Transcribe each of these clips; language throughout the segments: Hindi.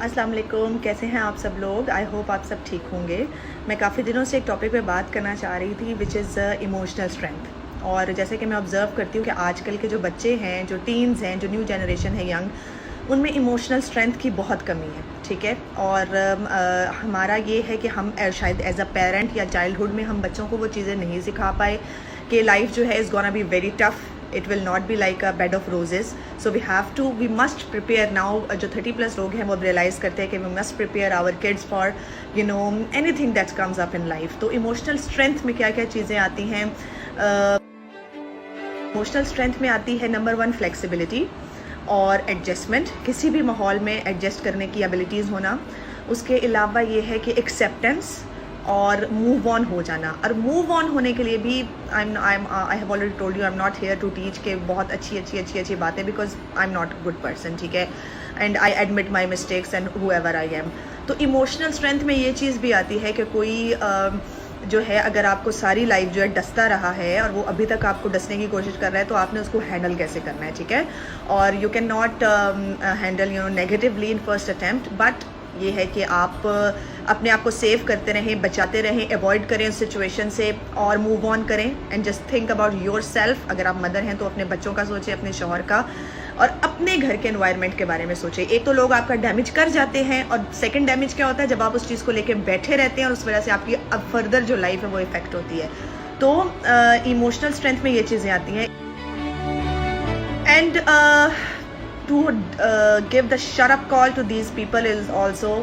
अस्सलाम वालेकुम, कैसे हैं आप सब लोग। आई होप आप सब ठीक होंगे। मैं काफ़ी दिनों से एक टॉपिक पे बात करना चाह रही थी विच इज़ इमोशनल स्ट्रेंथ। और जैसे कि मैं ऑब्ज़र्व करती हूँ कि आजकल के जो बच्चे हैं, जो टीन्स हैं, जो न्यू जनरेशन है यंग, उनमें इमोशनल स्ट्रेंथ की बहुत कमी है, ठीक है। और हमारा ये है कि हम शायद एज अ पेरेंट या चाइल्डहुड में हम बच्चों को वो चीज़ें नहीं सिखा पाए कि लाइफ जो है is gonna be very tough, it will not be like a bed of roses, so we must prepare now। जो 30+ लोग हैं वो अब रियलाइज़ करते हैं कि we must prepare our kids for anything that comes up in life। तो इमोशनल स्ट्रेंथ में क्या क्या चीज़ें आती हैं। इमोशनल स्ट्रेंथ में आती है नंबर 1 फ्लेक्सिबिलिटी और एडजस्टमेंट, किसी भी माहौल में एडजस्ट करने की एबिलिटीज़ होना। उसके अलावा ये है कि एक्सेप्टेंस और मूव ऑन हो जाना। और मूव ऑन होने के लिए भी I have already told you, I am not here to teach के बहुत अच्छी बातें, because I am not a good person, ठीक है। And I admit my mistakes and whoever I am. तो इमोशनल स्ट्रेंथ में ये चीज़ भी आती है कि कोई जो है, अगर आपको सारी लाइफ जो है डसता रहा है और वो अभी तक आपको डसने की कोशिश कर रहा है, तो आपने उसको हैंडल कैसे करना है, ठीक है। और you can not handle negatively in first attempt, but ये है कि आप अपने आप को सेव करते रहें, बचाते रहें, अवॉइड करें उस सिचुएशन से और मूव ऑन करें। And just think about your self. अगर आप मदर हैं तो अपने बच्चों का सोचें, अपने शौहर का, और अपने घर के एनवायरनमेंट के बारे में सोचें। एक तो लोग आपका डैमेज कर जाते हैं, और सेकंड डैमेज क्या होता है, जब आप उस चीज़ को लेके बैठे रहते हैं और उस वजह से आपकी अब फर्दर जो लाइफ है वो इफेक्ट होती है। तो इमोशनल स्ट्रेंथ में ये चीज़ें आती हैं। And to give the shut up call to these people is also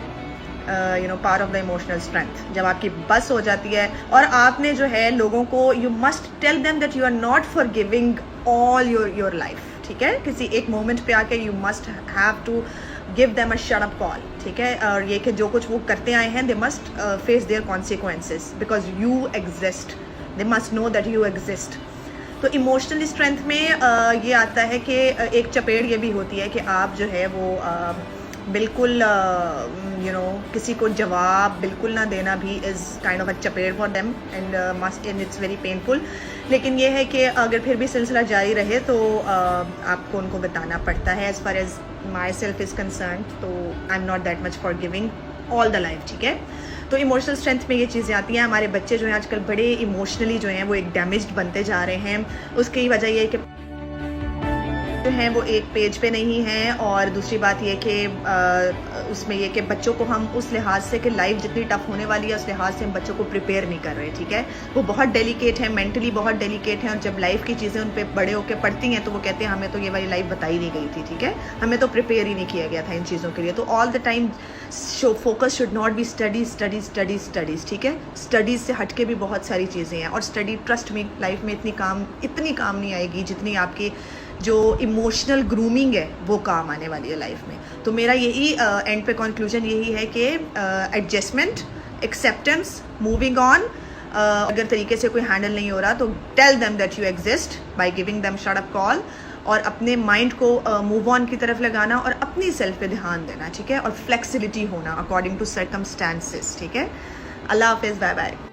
part of the emotional strength। जब आपकी बस हो जाती है और आपने जो है लोगों को you must tell them that you are not forgiving all your life, ठीक है। किसी एक मोमेंट पे आके you must have to give them a shut up call, ठीक है। और ये कि जो कुछ वो करते आए हैं they must face their consequences because you exist, they must know that you exist। तो इमोशनल स्ट्रेंथ में ये आता है कि एक चपेड़ ये भी होती है कि आप जो है वो बिल्कुल किसी को जवाब बिल्कुल ना देना भी इज़ काइंड ऑफ अ चपेड़ for them and it's very painful. लेकिन ये है कि अगर फिर भी सिलसिला जारी रहे तो आपको उनको बताना पड़ता है। As far as myself is concern, तो I am not that much for giving all the life, ठीक है। तो इमोशनल स्ट्रेंथ में ये चीज़ें आती हैं। हमारे बच्चे जो हैं आजकल बड़े इमोशनली जो हैं वो एक डैमेज्ड बनते जा रहे हैं। उसकी वजह ये है कि जो हैं वो एक पेज पे नहीं हैं, और दूसरी बात ये कि उसमें ये कि बच्चों को हम उस लिहाज से कि लाइफ जितनी टफ होने वाली है उस लिहाज से हम बच्चों को प्रिपेयर नहीं कर रहे, ठीक है। वो बहुत डेलिकेट है, मेंटली बहुत डेलिकेट हैं, और जब लाइफ की चीज़ें उन पर बड़े होकर पड़ती हैं तो वो कहते हैं हमें तो ये वाली लाइफ बताई नहीं गई थी, ठीक है, हमें तो प्रिपेयर ही नहीं किया गया था इन चीज़ों के लिए। तो all the time focus should not be studies, ठीक है। स्टडीज़ से हट के भी बहुत सारी चीज़ें हैं, और स्टडी ट्रस्ट में लाइफ में इतनी काम नहीं आएगी जितनी आपकी जो इमोशनल ग्रूमिंग है वो काम आने वाली है लाइफ में। तो मेरा यही एंड पे कंक्लूजन यही है कि एडजस्टमेंट, एक्सेप्टेंस, मूविंग ऑन। अगर तरीके से कोई हैंडल नहीं हो रहा तो tell them that you exist by giving them shut up call, और अपने माइंड को मूव ऑन की तरफ लगाना और अपनी सेल्फ पे ध्यान देना, ठीक है। और फ्लेक्सिबिलिटी होना अकॉर्डिंग टू सर्कमस्टांसेस, ठीक है। अल्लाह हाफिज़, बाय बाय।